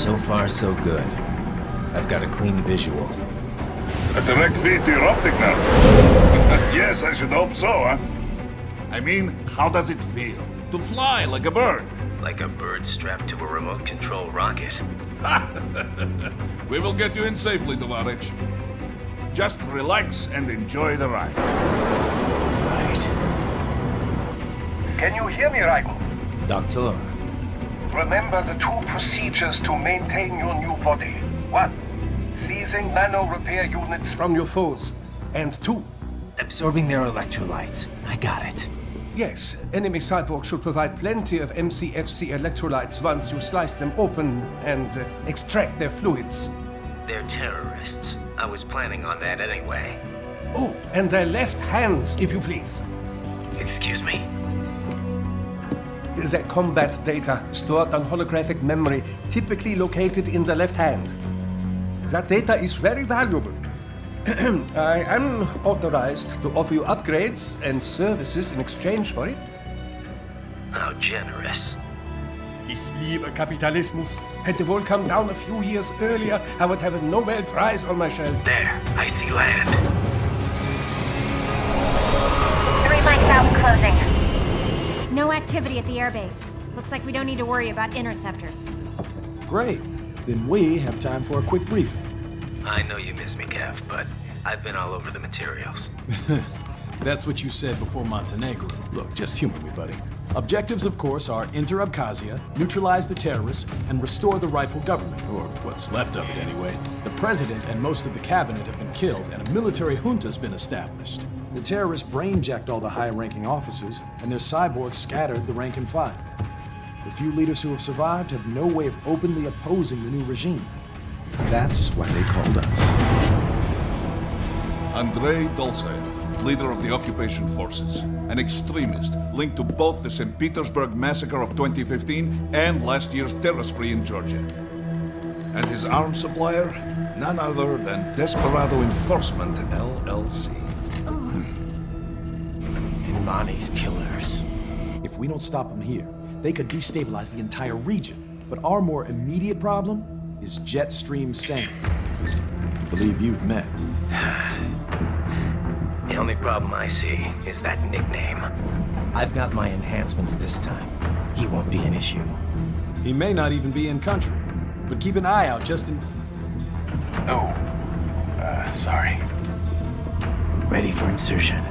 So far, so good. I've got a clean visual. A direct feed to your optic nerve. Yes, I should hope so, huh? I mean, how does it feel? To fly like a bird? Like a bird strapped to a remote control rocket. We will get you in safely, Tovarich. Just relax and enjoy the ride. Right. Can you hear me, Raiko? Doctor. Remember the two procedures to maintain your new body. 1. Seizing nano repair units from your foes. And 2. Absorbing their electrolytes. I got it. Yes, enemy cyborgs should provide plenty of MCFC electrolytes once you slice them open and extract their fluids. They're terrorists. I was planning on that anyway. Oh, and their left hands, if you please. Excuse me? The combat data stored on holographic memory, typically located in the left hand. That data is very valuable. I am authorized to offer you upgrades and services in exchange for it. How generous. Ich liebe Kapitalismus. Had the wall come down a few years earlier, I would have a Nobel Prize on my shelf. There, I see land. 3 mics out and closing. No activity at the airbase. Looks like we don't need to worry about interceptors. Great. Then we have time for a quick briefing. I know you miss me, Kev, but I've been all over the materials. That's what you said before Montenegro. Look, just humor me, buddy. Objectives, of course, are enter Abkhazia, neutralize the terrorists, and restore the rightful government, or what's left of it anyway. The president and most of the cabinet have been killed, and a military junta's been established. The terrorists brain-jacked all the high-ranking officers, and their cyborgs scattered the rank and file. The few leaders who have survived have no way of openly opposing the new regime. That's why they called us. Andrei Dolzaev, leader of the occupation forces, an extremist linked to both the St. Petersburg massacre of 2015 and last year's terror spree in Georgia. And his arms supplier, none other than Desperado Enforcement, LLC. Imani's killers. If we don't stop them here, they could destabilize the entire region. But our more immediate problem is Jetstream Sam. I believe you've met. The only problem I see is that nickname. I've got my enhancements this time. He won't be an issue. He may not even be in country, but keep an eye out just in... Oh, sorry. Ready for insertion.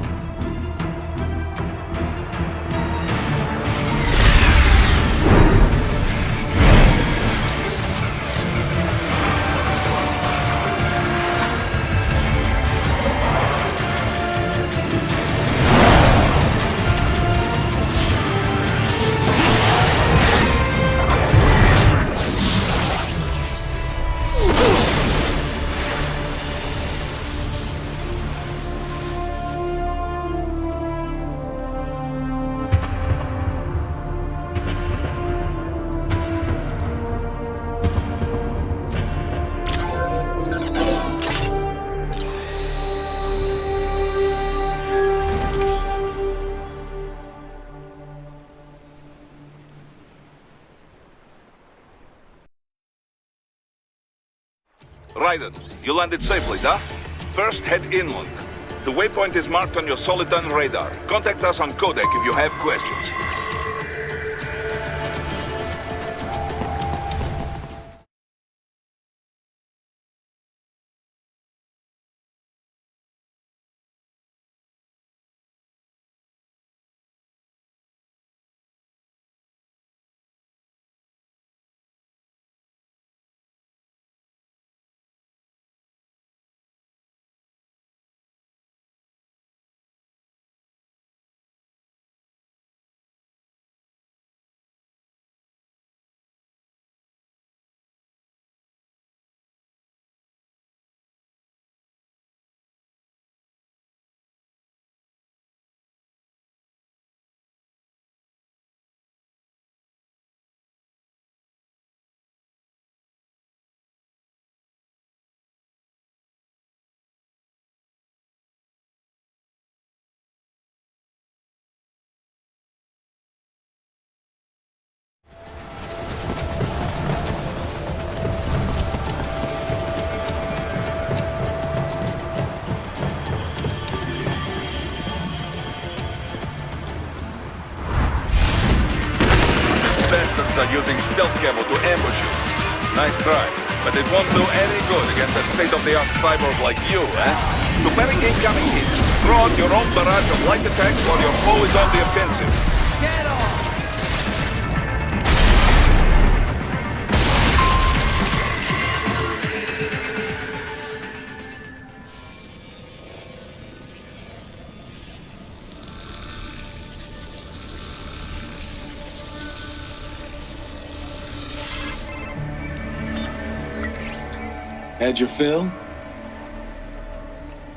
Raiden, you landed safely, huh? First, head inland. The waypoint is marked on your Soliton radar. Contact us on codec if you have questions. DLS are using stealth camo to ambush you. Nice try, but it won't do any good against a state-of-the-art cyborg like you, eh? To panic incoming hits, throw out your own barrage of light attacks while your foe is on the offensive. Get off! Had your fill?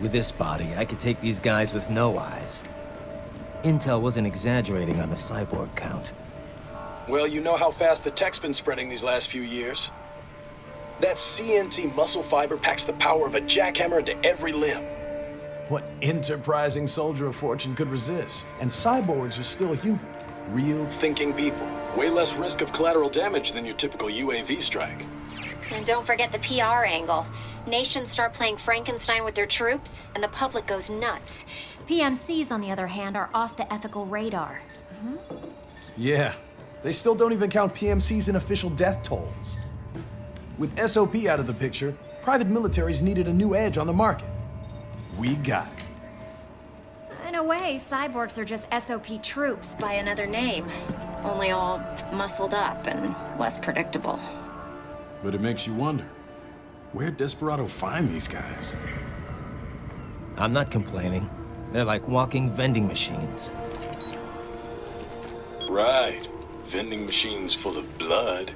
With this body, I could take these guys with no eyes. Intel wasn't exaggerating on the cyborg count. Well, you know how fast the tech's been spreading these last few years. That CNT muscle fiber packs the power of a jackhammer into every limb. What enterprising soldier of fortune could resist? And cyborgs are still human. Real Thinking people. Way less risk of collateral damage than your typical UAV strike. And don't forget the PR angle. Nations start playing Frankenstein with their troops, and the public goes nuts. PMCs, on the other hand, are off the ethical radar. Yeah, they still don't even count PMCs in official death tolls. With SOP out of the picture, private militaries needed a new edge on the market. We got it. In a way, cyborgs are just SOP troops by another name. Only all muscled up and less predictable. But it makes you wonder, where'd Desperado find these guys? I'm not complaining. They're like walking vending machines. Right. Vending machines full of blood.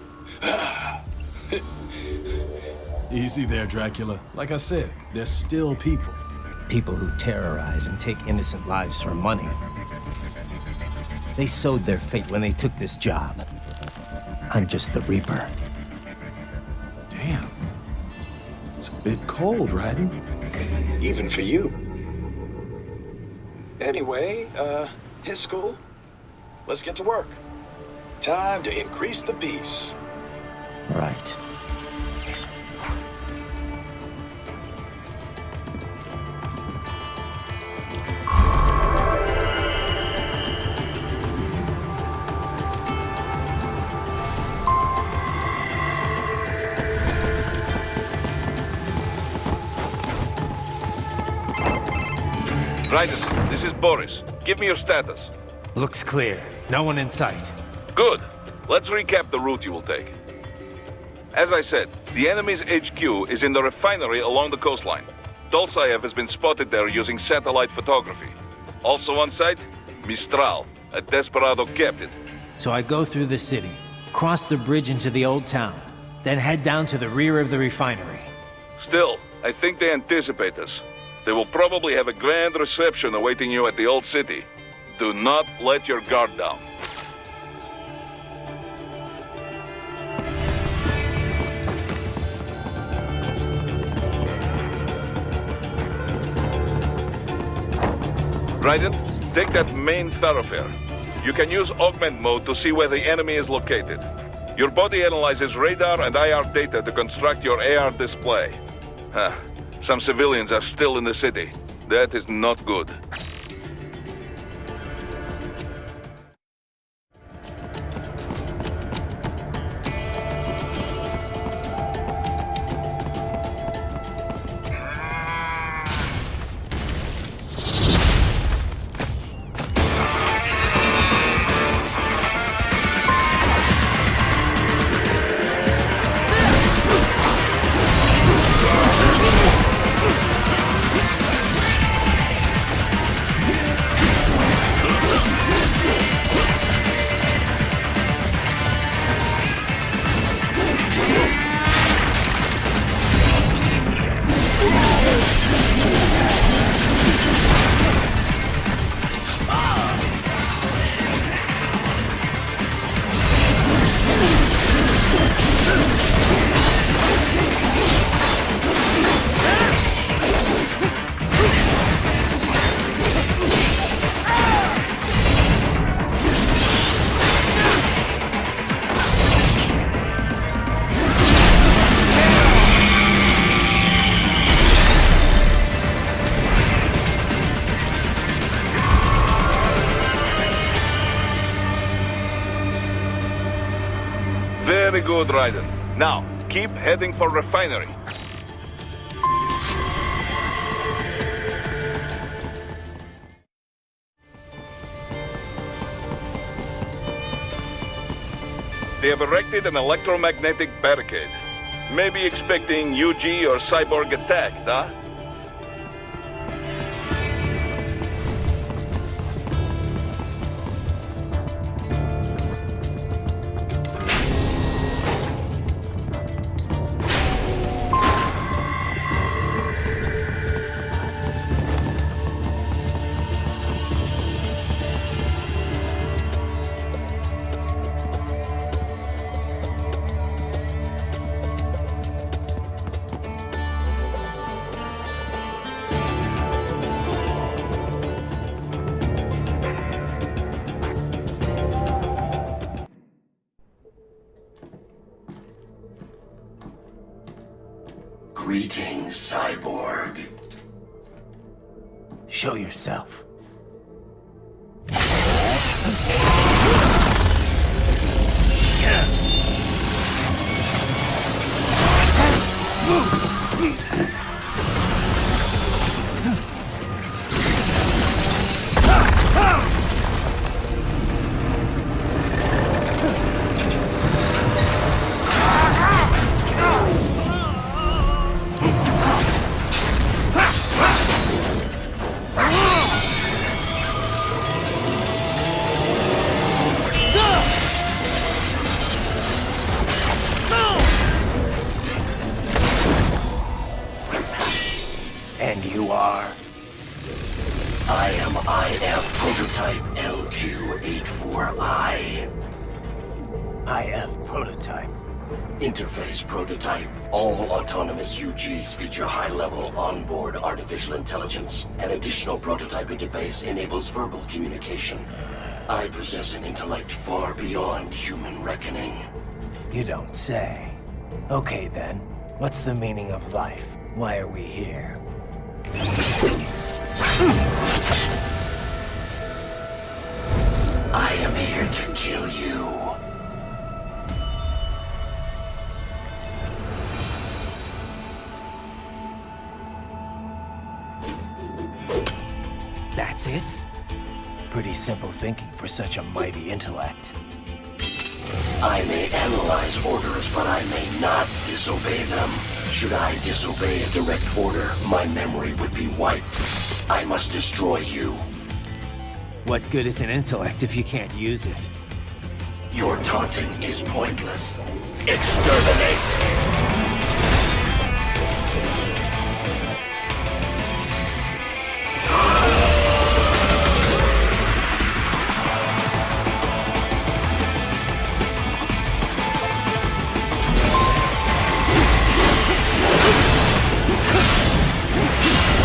Easy there, Dracula. Like I said, they're still people. People who terrorize and take innocent lives for money. They sowed their fate when they took this job. I'm just the Reaper. Damn. It's a bit cold, Raiden. Even for you. Anyway, his school. Let's get to work. Time to increase the peace. Right. Raiden, this is Boris. Give me your status. Looks clear. No one in sight. Good. Let's recap the route you will take. As I said, the enemy's HQ is in the refinery along the coastline. Dolsaev has been spotted there using satellite photography. Also on site, Mistral, a Desperado captain. So I go through the city, cross the bridge into the old town, then head down to the rear of the refinery. Still, I think they anticipate us. They will probably have a grand reception awaiting you at the old city. Do not let your guard down. Raiden, take that main thoroughfare. You can use augment mode to see where the enemy is located. Your body analyzes radar and IR data to construct your AR display. Huh. Some civilians are still in the city. That is not good. Very good, Raiden. Now, keep heading for refinery. They have erected an electromagnetic barricade. Maybe expecting UG or Cyborg attack, huh? Greetings, Cyborg. Show yourself. And you are? I am IF Prototype LQ84I. IF Prototype. Interface Prototype. All autonomous UGs feature high-level onboard artificial intelligence. An additional prototype interface enables verbal communication. I possess an intellect far beyond human reckoning. You don't say. Okay then, what's the meaning of life? Why are we here? I am here to kill you. That's it? Pretty simple thinking for such a mighty intellect. I may analyze orders, but I may not disobey them. Should I disobey a direct order, my memory would be wiped. I must destroy you. What good is an intellect if you can't use it? Your taunting is pointless. Exterminate!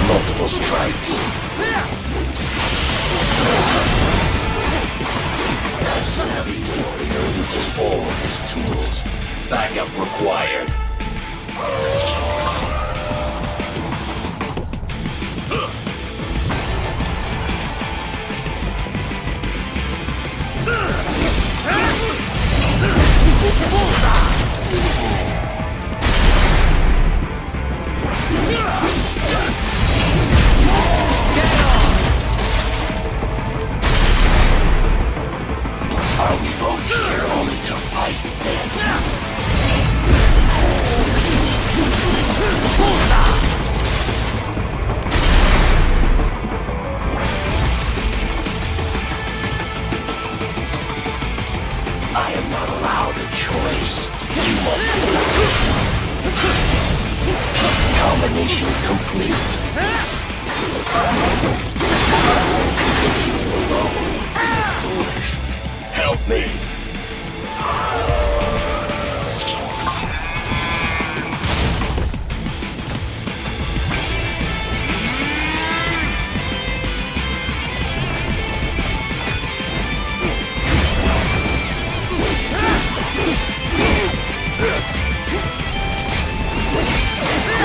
Multiple strikes. A savvy warrior uses all of his tools. Backup required. Are we both here only to fight then? I am not allowed a choice. You must combination complete. Continue alone. Foolish. Help me.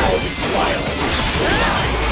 All this violence lies.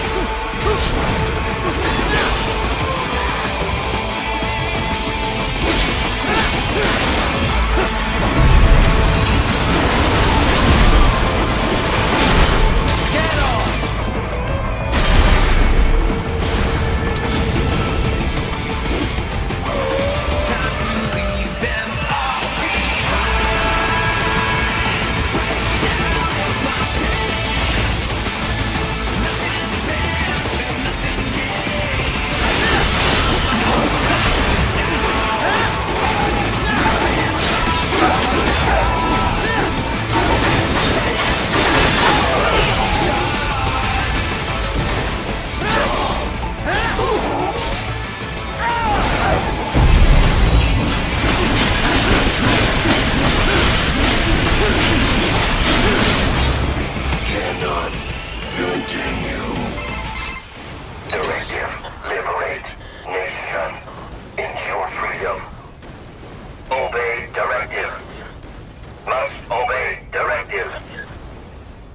Must obey directives.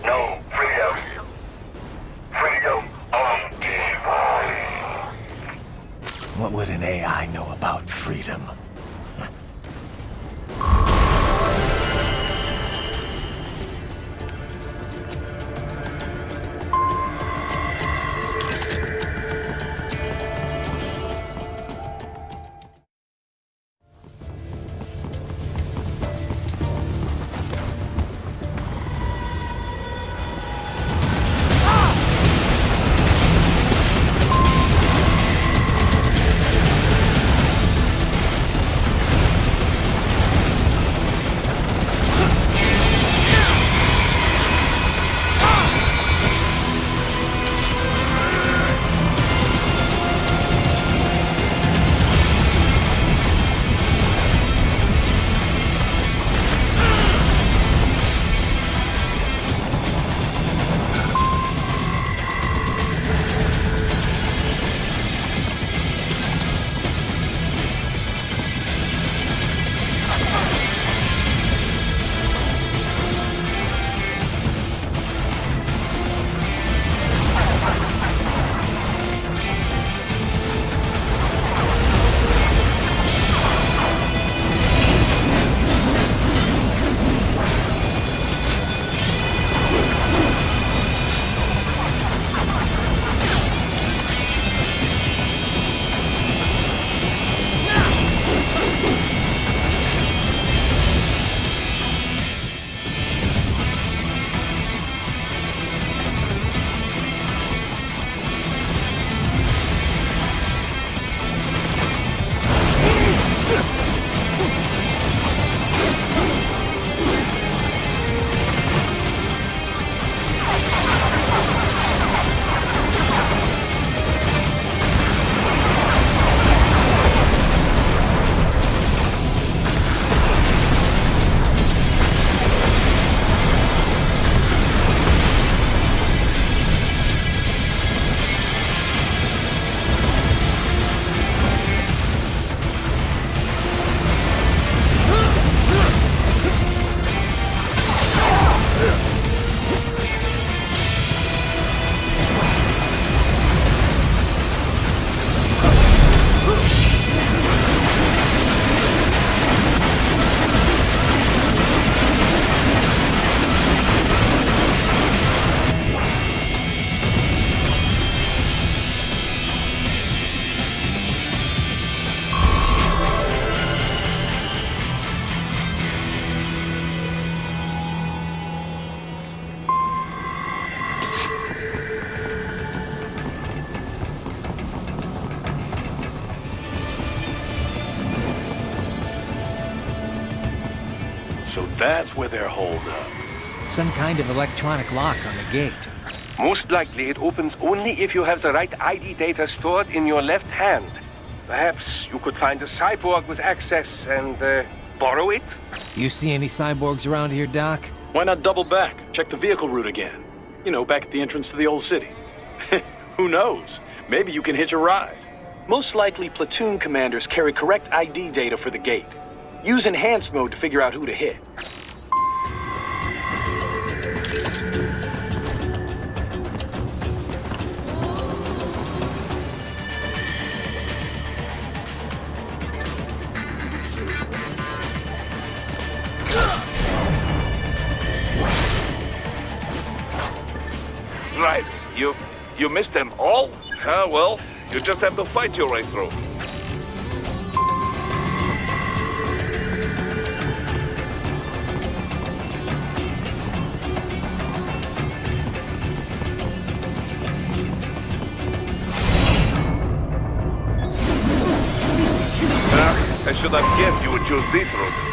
No freedom. Freedom on device. What would an AI know about freedom? So that's where they're holed up. Some kind of electronic lock on the gate. Most likely it opens only if you have the right ID data stored in your left hand. Perhaps you could find a cyborg with access and borrow it? You see any cyborgs around here, Doc? Why not double back? Check the vehicle route again. You know, back at the entrance to the old city. Who knows? Maybe you can hitch a ride. Most likely platoon commanders carry correct ID data for the gate. Use enhanced mode to figure out who to hit. Right, you missed them all? Well, you just have to fight your way through. I should have guessed you would choose this route.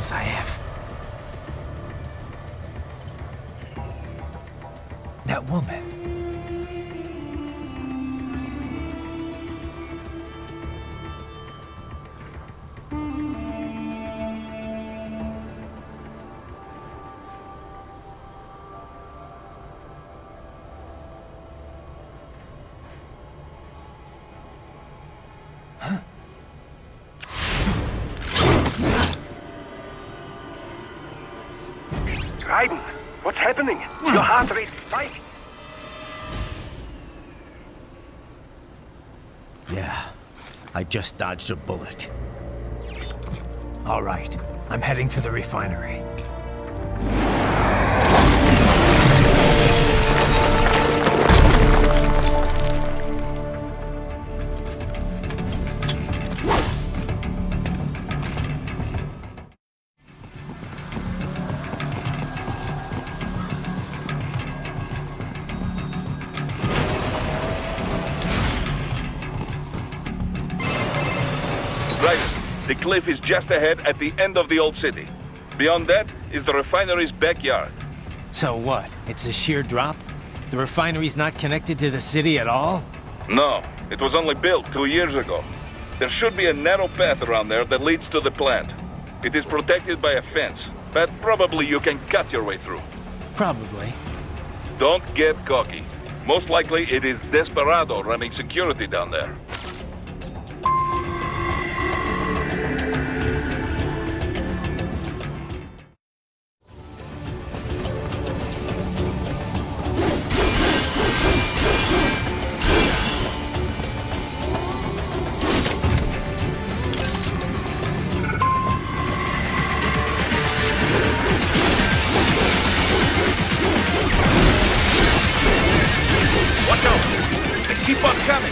Dolsaev. That woman. Raiden, what's happening? Your heart rate spiked. Yeah, I just dodged a bullet. All right, I'm heading for the refinery. The cliff is just ahead at the end of the old city. Beyond that is the refinery's backyard. So what? It's a sheer drop? The refinery's not connected to the city at all? No, it was only built 2 years ago. There should be a narrow path around there that leads to the plant. It is protected by a fence, but probably you can cut your way through. Probably. Don't get cocky. Most likely it is Desperado running security down there. Keep on coming!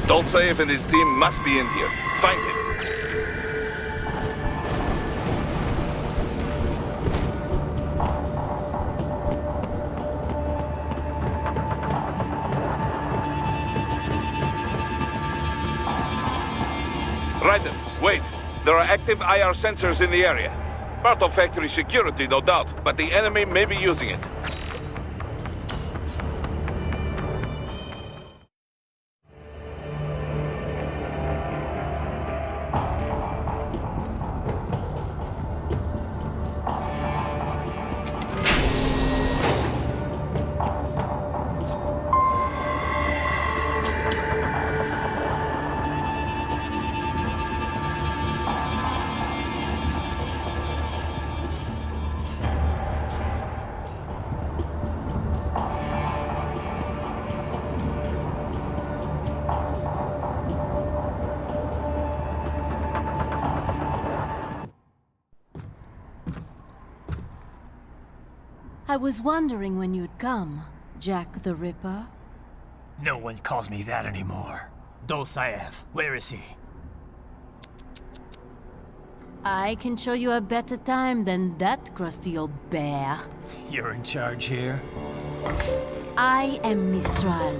Dolsaev and his team must be in here. Find him. Raiden, wait. There are active IR sensors in the area. Part of factory security, no doubt, but the enemy may be using it. I was wondering when you'd come, Jack the Ripper. No one calls me that anymore. Dolsaev, where is he? I can show you a better time than that crusty old bear. You're in charge here? I am Mistral,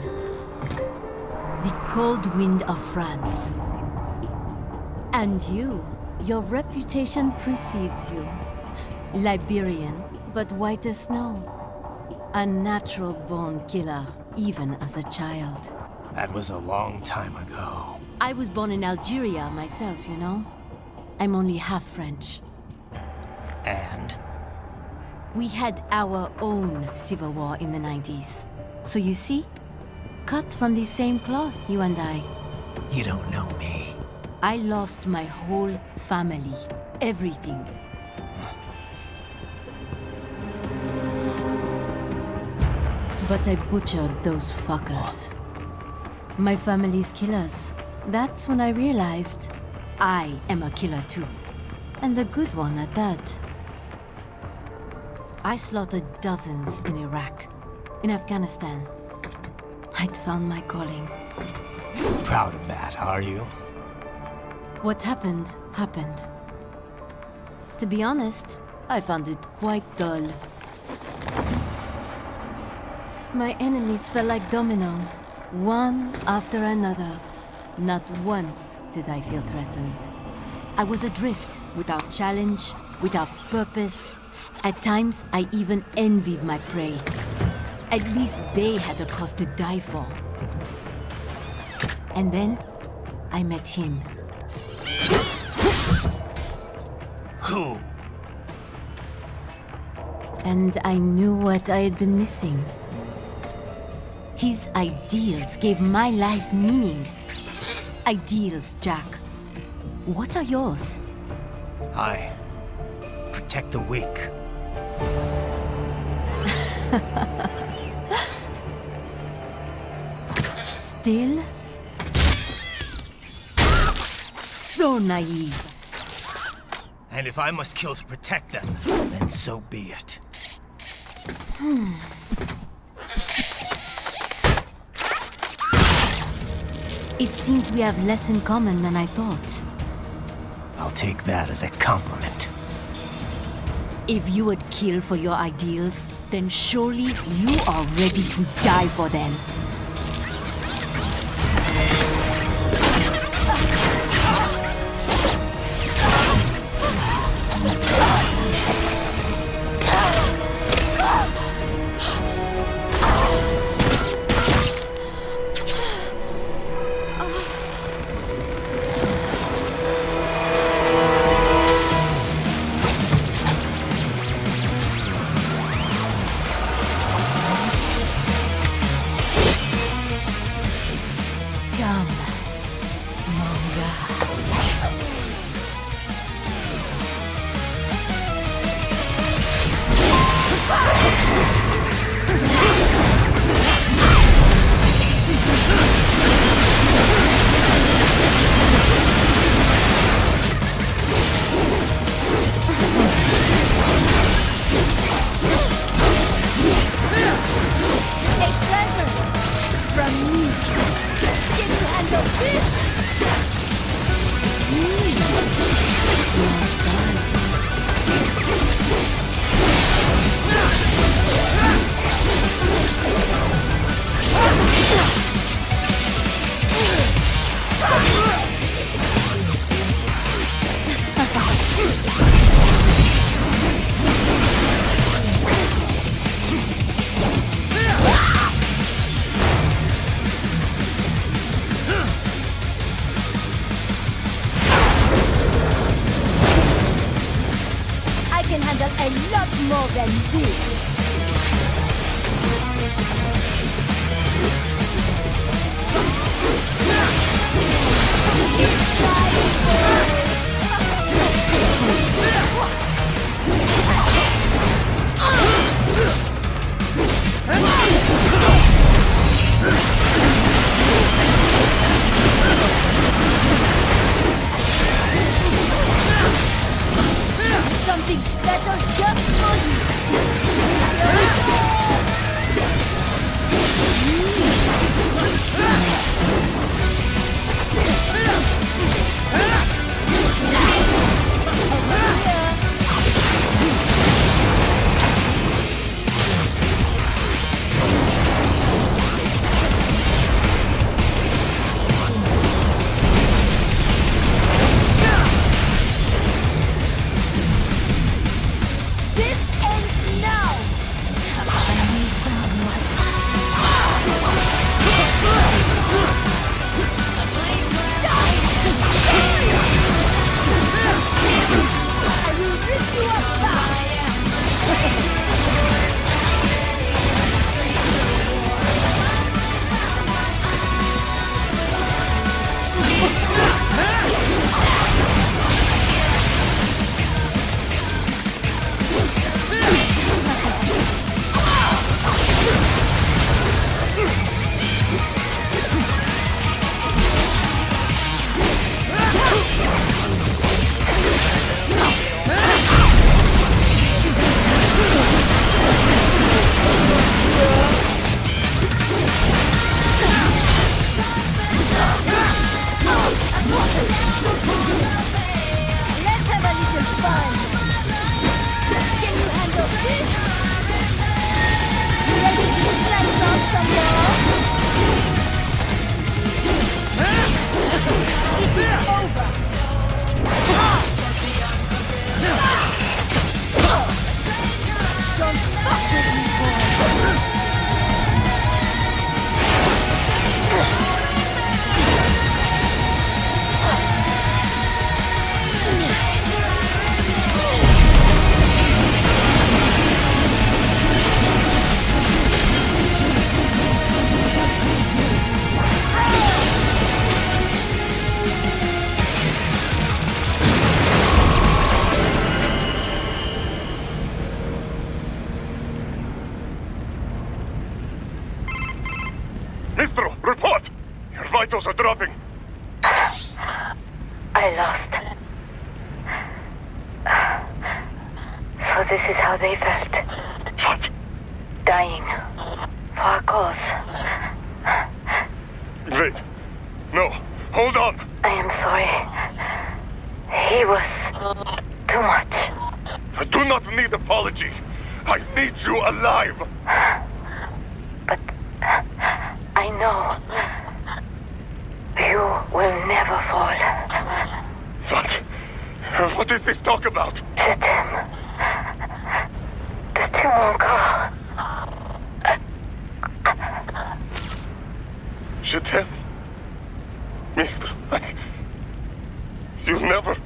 the cold wind of France. And your reputation precedes you. Liberian, but white as snow. A natural-born killer, even as a child. That was a long time ago. I was born in Algeria myself, you know. I'm only half French. And? We had our own civil war in the 90s. So you see, cut from the same cloth, you and I. You don't know me. I lost my whole family. Everything. But I butchered those fuckers. My family's killers. That's when I realized I am a killer too. And a good one at that. I slaughtered dozens in Iraq, in Afghanistan. I'd found my calling. Proud of that, are you? What happened, happened. To be honest, I found it quite dull. My enemies fell like domino, one after another. Not once did I feel threatened. I was adrift, without challenge, without purpose. At times, I even envied my prey. At least they had a cause to die for. And then, I met him. Who? And I knew what I had been missing. His ideals gave my life meaning. Ideals, Jack. What are yours? I protect the weak. Still? So naive. And if I must kill to protect them, then so be it. It seems we have less in common than I thought. I'll take that as a compliment. If you would kill for your ideals, then surely you are ready to die for them. Something special just for you! Montenegro, report! Your vitals are dropping. I lost. So this is how they felt. What? Dying. For a cause. Wait. No. Hold on. I am sorry. He was too much. I do not need apology. I need you alive. But I know you will never fall. What? What is this talk about? Je t'aime. De tout mon corps. Je t'aime. Mister, you'll never...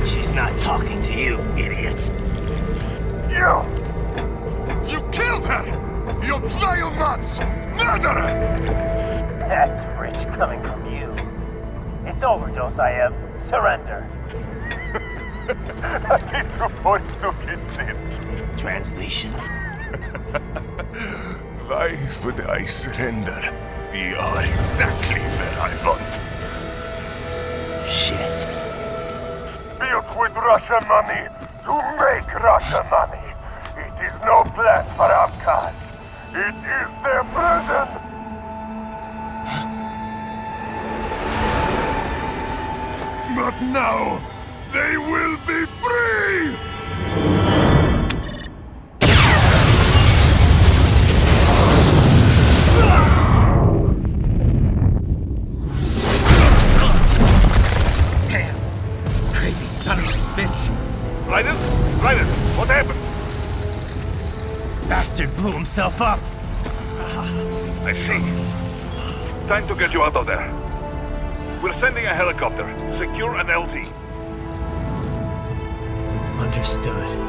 She's not talking to you, idiot. You killed her! You vile nuts! Murderer! That's rich coming from you. It's overdose, I have. Surrender. Translation. Why would I surrender? We are exactly where I want. Shit. Built with Russian money to make Russian money. It is no plan for Abkhaz. It is their prison. Not now. They will be free. Damn. Crazy son of a bitch. Ryder? Ryder, what happened? Bastard blew himself up. I see. Time to get you out of there. We're sending a helicopter. Secure an LZ. Understood.